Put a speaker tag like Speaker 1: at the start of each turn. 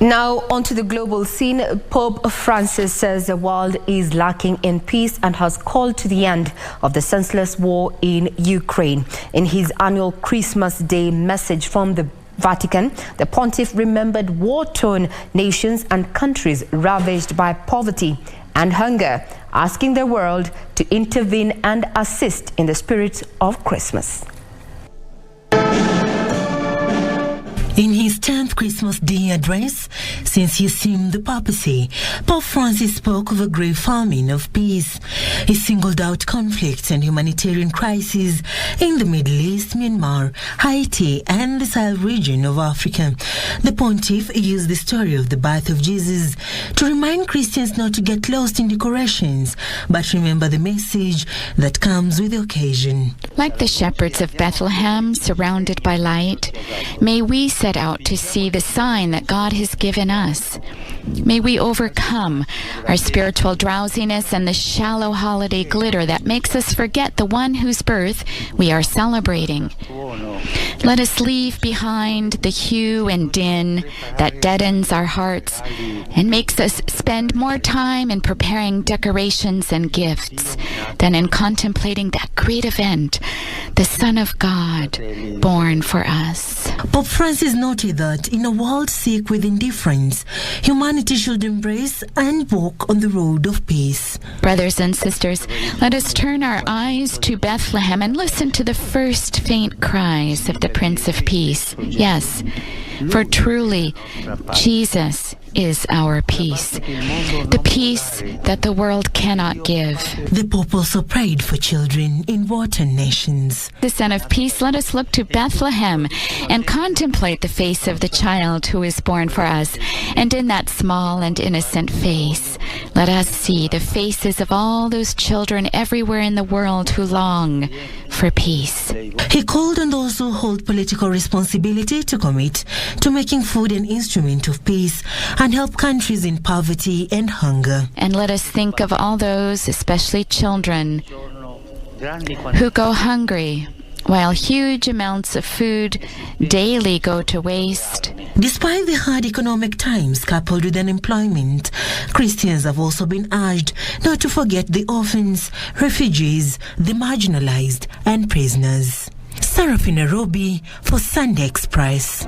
Speaker 1: Now, onto the global scene. Pope Francis says the world is lacking in peace and has called to the end of the senseless war in Ukraine. In his annual Christmas Day message from the Vatican, the pontiff remembered war-torn nations and countries ravaged by poverty and hunger, asking the world to intervene and assist in the spirit of Christmas.
Speaker 2: In his 10th Christmas Day address, since he assumed the papacy, Pope Francis spoke of a grave famine of peace. He singled out conflicts and humanitarian crises in the Middle East, Myanmar, Haiti, and the Sahel region of Africa. The pontiff used the story of the birth of Jesus to remind Christians not to get lost in decorations, but remember the message that comes with the occasion.
Speaker 3: Like the shepherds of Bethlehem surrounded by light, may we set out to see the sign that God has given us. May we overcome our spiritual drowsiness and the shallow holiday glitter that makes us forget the one whose birth we are celebrating. Let us leave behind the hue and din that deadens our hearts and makes us spend more time in preparing decorations and gifts than in contemplating that great event, the Son of God born for us.
Speaker 2: Pope Francis noted that in a world sick with indifference, humanity should embrace and walk on the road of peace.
Speaker 3: Brothers and sisters, let us turn our eyes to Bethlehem and listen to the first faint cries of the Prince of Peace. Yes, for truly, Jesus is our peace, the peace that the world cannot give.
Speaker 2: The Pope also prayed for children in war-torn nations.
Speaker 3: The Son of Peace, let us look to Bethlehem and contemplate the face of the child who is born for us. And in that small and innocent face, let us see the faces of all those children everywhere in the world who long for peace.
Speaker 2: He called on those who hold political responsibility to commit to making food an instrument of peace and help countries in poverty and hunger.
Speaker 3: And let us think of all those, especially children, who go hungry while huge amounts of food daily go to waste.
Speaker 2: Despite the hard economic times coupled with unemployment, Christians have also been urged not to forget the orphans, refugees, the marginalized, and prisoners. Sarah Nairobi for Sunday Express.